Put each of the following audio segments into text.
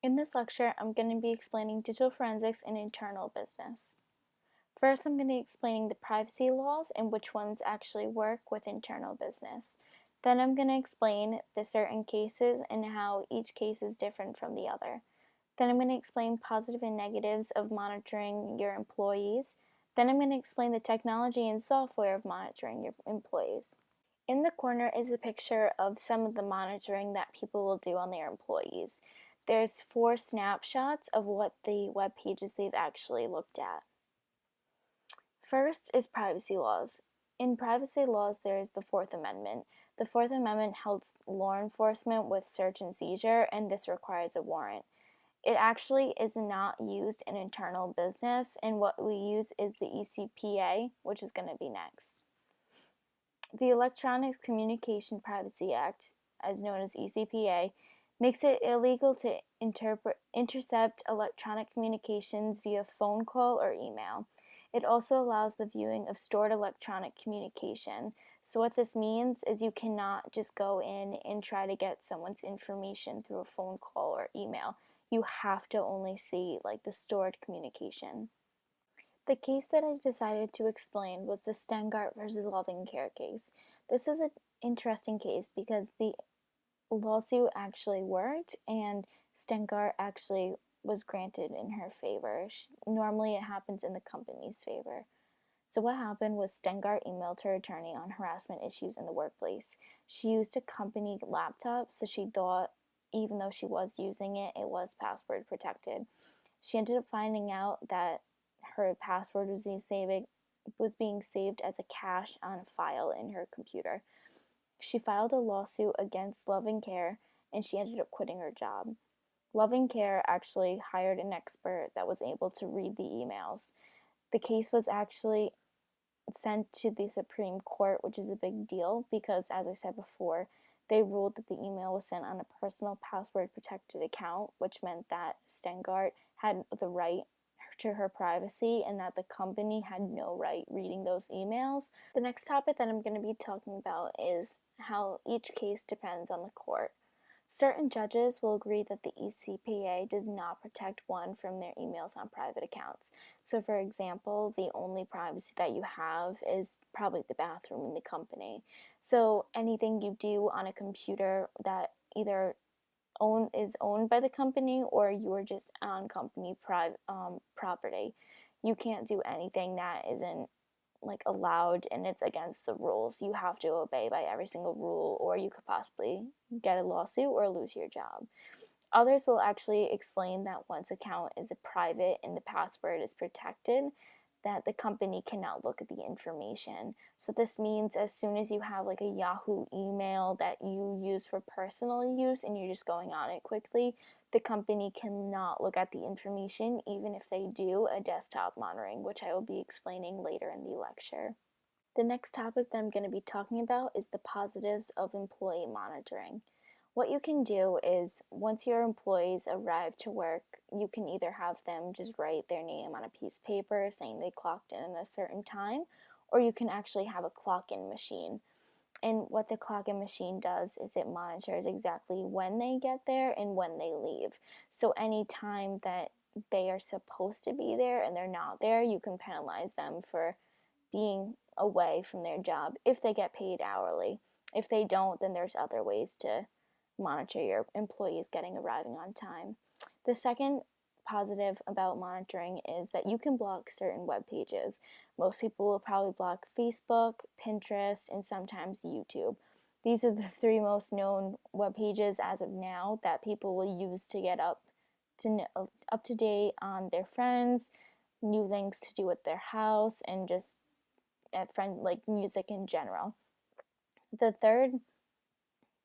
In this lecture, I'm going to be explaining digital forensics in internal business. First, I'm going to be explaining the privacy laws and which ones actually work with internal business. Then I'm going to explain the certain cases and how each case is different from the other. Then I'm going to explain positive and negatives of monitoring your employees. Then I'm going to explain the technology and software of monitoring your employees. In the corner is a picture of some of the monitoring that people will do on their employees. There's 4 snapshots of what the web pages they've actually looked at. First is privacy laws. In privacy laws, there is the Fourth Amendment. The Fourth Amendment helps law enforcement with search and seizure, and this requires a warrant. It actually is not used in internal business, and what we use is the ECPA, which is going to be next. The Electronic Communication Privacy Act, as known as ECPA, makes it illegal to intercept electronic communications via phone call or email. It also allows the viewing of stored electronic communication. So what this means is you cannot just go in and try to get someone's information through a phone call or email. You have to only see like the stored communication. The case that I decided to explain was the Stengart versus Loving Care case. This is an interesting case because the lawsuit actually worked and Stengart actually was granted in her favor. Normally it happens in the company's favor. So what happened was Stengart emailed her attorney on harassment issues in the workplace. She used a company laptop, so she thought even though she was using it, it was password protected. She ended up finding out that her password was being saved as a cache on a file in her computer. She filed a lawsuit against Loving Care and she ended up quitting her job. Loving Care actually hired an expert that was able to read the emails. The case was actually sent to the Supreme Court, which is a big deal because, as I said before, they ruled that the email was sent on a personal password protected account, which meant that Stengart had the right to her privacy and that the company had no right reading those emails. The next topic that I'm going to be talking about is how each case depends on the court. Certain judges will agree that the ECPA does not protect one from their emails on private accounts. So for example, the only privacy that you have is probably the bathroom in the company. So anything you do on a computer that either is owned by the company or you are just on company property, you can't do anything that isn't like allowed and it's against the rules. You have to obey by every single rule or you could possibly get a lawsuit or lose your job. Others will actually explain that once account is a private and the password is protected, that the company cannot look at the information. So this means as soon as you have like a Yahoo email that you use for personal use and you're just going on it quickly, the company cannot look at the information even if they do a desktop monitoring, which I will be explaining later in the lecture. The next topic that I'm going to be talking about is the positives of employee monitoring. What you can do is once your employees arrive to work, you can either have them just write their name on a piece of paper saying they clocked in at a certain time, or you can actually have a clock-in machine. And what the clock-in machine does is it monitors exactly when they get there and when they leave. So any time that they are supposed to be there and they're not there, you can penalize them for being away from their job if they get paid hourly. If they don't, then there's other ways to monitor your employees arriving on time. The second positive about monitoring is that you can block certain web pages. Most people will probably block Facebook, Pinterest, and sometimes YouTube. These are the 3 most known web pages as of now that people will use to get up to date on their friends, new things to do with their house, and just like music in general. The third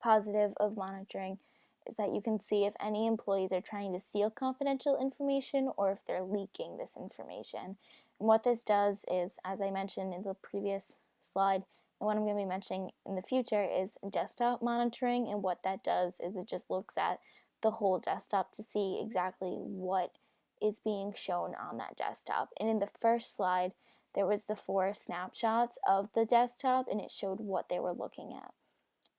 positive of monitoring is that you can see if any employees are trying to steal confidential information or if they're leaking this information. And what this does is, as I mentioned in the previous slide, and what I'm going to be mentioning in the future is desktop monitoring, and what that does is it just looks at the whole desktop to see exactly what is being shown on that desktop. And in the first slide, there was the 4 snapshots of the desktop and it showed what they were looking at.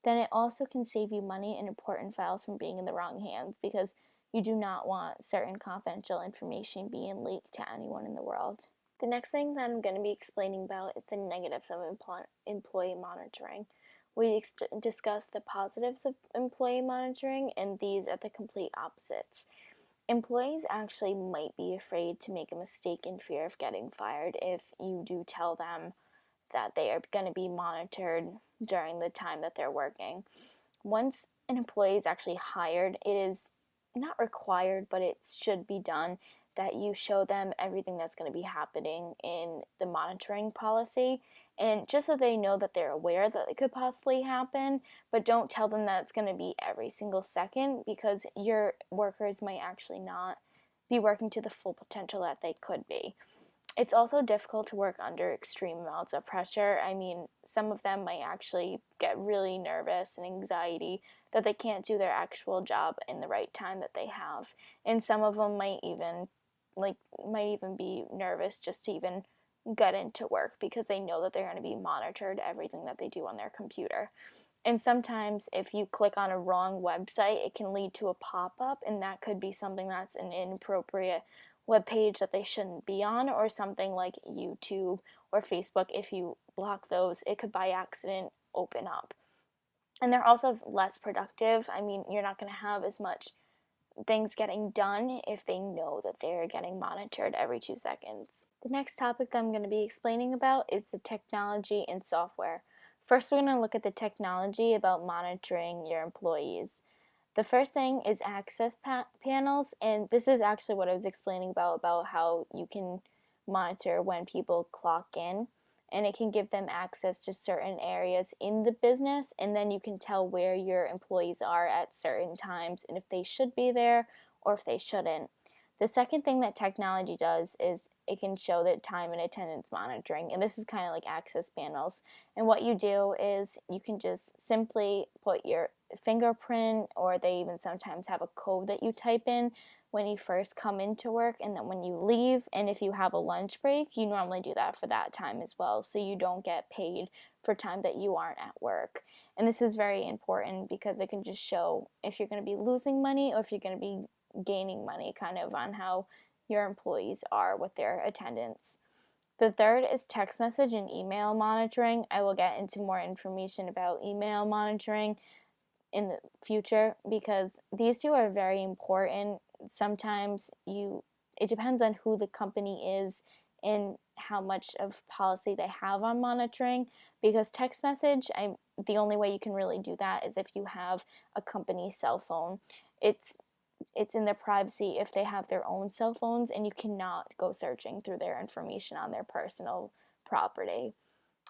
Then it also can save you money and important files from being in the wrong hands because You do not want certain confidential information being leaked to anyone in the world. The next thing that I'm going to be explaining about is the negatives of employee monitoring. We discussed the positives of employee monitoring, and these are the complete opposites. Employees actually might be afraid to make a mistake in fear of getting fired if you do tell them that they are going to be monitored during the time that they're working. Once an employee is actually hired, it is not required, but it should be done that you show them everything that's going to be happening in the monitoring policy, and just so they know that they're aware that it could possibly happen, but don't tell them that it's going to be every single second, because your workers might actually not be working to the full potential that they could be. It's also difficult to work under extreme amounts of pressure. I mean, some of them might actually get really nervous and anxiety that they can't do their actual job in the right time that they have. And some of them might even be nervous just to even get into work because they know that they're going to be monitored everything that they do on their computer. And sometimes if you click on a wrong website, it can lead to a pop-up, and that could be something that's an inappropriate web page that they shouldn't be on, or something like YouTube or Facebook. If you block those, it could by accident open up. And they're also less productive. I mean, you're not going to have as much things getting done if they know that they're getting monitored every 2 seconds. The next topic that I'm going to be explaining about is the technology and software. First, we're going to look at the technology about monitoring your employees. The first thing is access panels, and this is actually what I was explaining about how you can monitor when people clock in, and it can give them access to certain areas in the business, and then you can tell where your employees are at certain times and if they should be there or if they shouldn't. The second thing that technology does is it can show that time and attendance monitoring, and this is kind of like access panels. And what you do is you can just simply put your fingerprint, or they even sometimes have a code that you type in when you first come into work and then when you leave. And if you have a lunch break, you normally do that for that time as well, so you don't get paid for time that you aren't at work. And this is very important because it can just show if you're going to be losing money or if you're going to be gaining money, kind of on how your employees are with their attendance. The third is text message and email monitoring. I will get into more information about email monitoring in the future because these two are very important. Sometimes it depends on who the company is and how much of policy they have on monitoring, because text message, the only way you can really do that is if you have a company cell phone. It's in their privacy if they have their own cell phones, and you cannot go searching through their information on their personal property.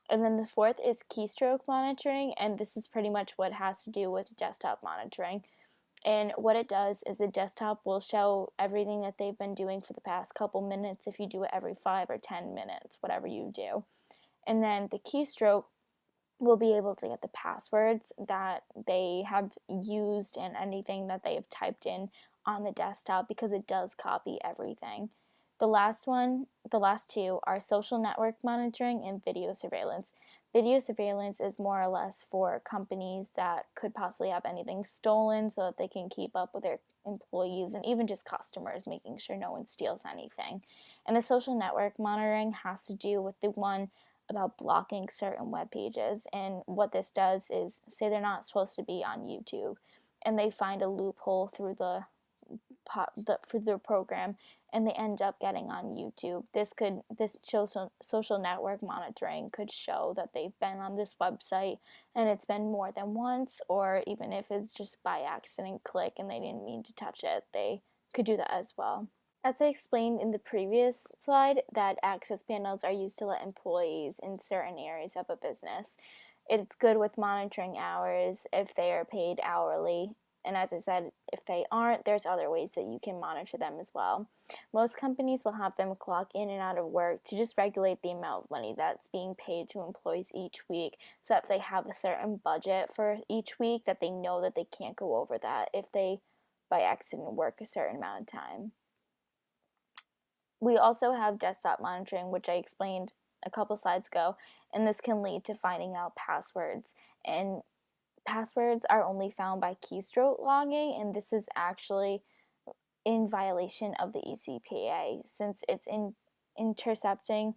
And then the fourth is keystroke monitoring, and this is pretty much what has to do with desktop monitoring. And what it does is the desktop will show everything that they've been doing for the past couple minutes if you do it every 5 or 10 minutes, whatever you do. And then the keystroke will be able to get the passwords that they have used and anything that they have typed in on the desktop, because it does copy everything. The last two are social network monitoring and video surveillance. Video surveillance is more or less for companies that could possibly have anything stolen so that they can keep up with their employees and even just customers, making sure no one steals anything. And the social network monitoring has to do with the one about blocking certain web pages. And what this does is, say they're not supposed to be on YouTube and they find a loophole through through the program and they end up getting on YouTube. This social network monitoring could show that they've been on this website and it's been more than once, or even if it's just by accident click and they didn't mean to touch it, they could do that as well. As I explained in the previous slide, that access panels are used to let employees in certain areas of a business. It's good with monitoring hours if they are paid hourly. And as I said, if they aren't, there's other ways that you can monitor them as well. Most companies will have them clock in and out of work to just regulate the amount of money that's being paid to employees each week. So if they have a certain budget for each week, that they know that they can't go over that if they by accident work a certain amount of time. We also have desktop monitoring, which I explained a couple slides ago, and this can lead to finding out passwords. And passwords are only found by keystroke logging, and this is actually in violation of the ECPA, since it's intercepting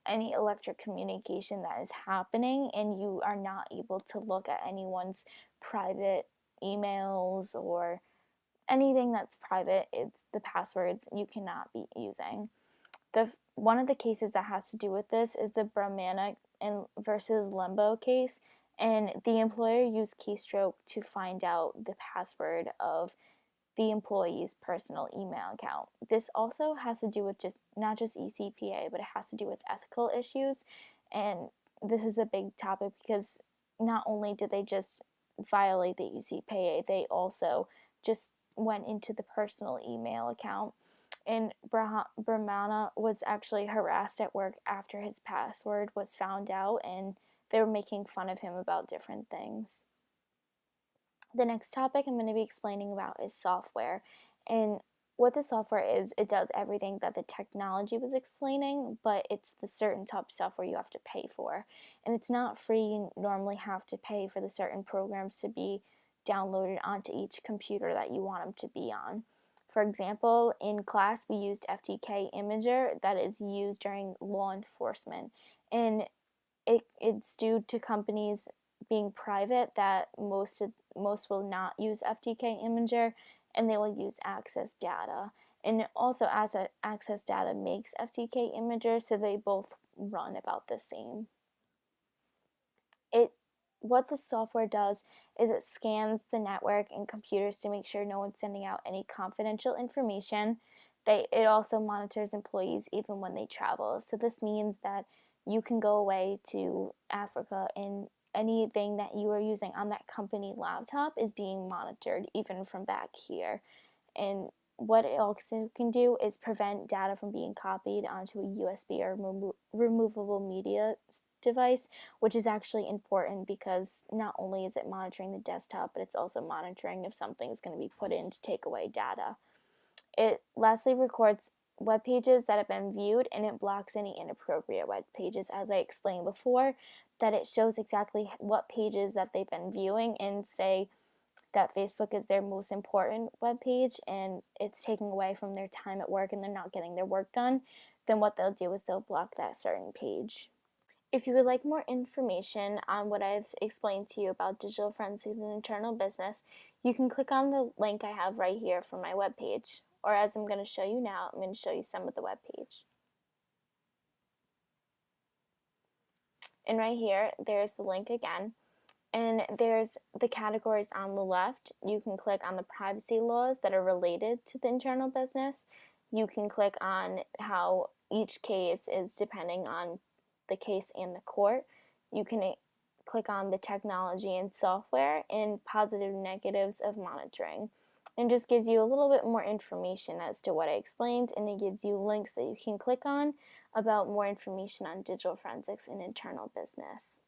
any electric communication that is happening, and you are not able to look at anyone's private emails or anything that's private. It's the passwords you cannot be using. One of the cases that has to do with this is the Brahmana versus Lembo case, and the employer used keystroke to find out the password of the employee's personal email account. This also has to do with just not just ECPA, but it has to do with ethical issues. And this is a big topic because not only did they just violate the ECPA, they also just went into the personal email account. And Brahmana was actually harassed at work after his password was found out, and they were making fun of him about different things. The next topic I'm going to be explaining about is software. And what the software is, it does everything that the technology was explaining, but it's the certain type of software you have to pay for. And it's not free. You normally have to pay for the certain programs to be downloaded onto each computer that you want them to be on. For example, in class we used FTK Imager that is used during law enforcement. And it's due to companies being private that most will not use FTK Imager, and they will use Access Data. And also, as Access Data makes FTK Imager, so they both run about the same. What the software does is it scans the network and computers to make sure no one's sending out any confidential information. It also monitors employees even when they travel. So this means that you can go away to Africa and anything that you are using on that company laptop is being monitored even from back here. And what it also can do is prevent data from being copied onto a USB or removable media device, which is actually important because not only is it monitoring the desktop, but it's also monitoring if something is going to be put in to take away data. It lastly records web pages that have been viewed, and it blocks any inappropriate web pages, as I explained before, that it shows exactly what pages that they've been viewing, and say that Facebook is their most important web page and it's taking away from their time at work and they're not getting their work done, then what they'll do is they'll block that certain page. If you would like more information on what I've explained to you about digital forensics and internal business, you can click on the link I have right here from my webpage. Or as I'm going to show you now, I'm going to show you some of the webpage. And right here, there's the link again. And there's the categories on the left. You can click on the privacy laws that are related to the internal business. You can click on how each case is depending on the case and the court. You can click on the technology and software and positive and negatives of monitoring. And just gives you a little bit more information as to what I explained, and it gives you links that you can click on about more information on digital forensics and internal business.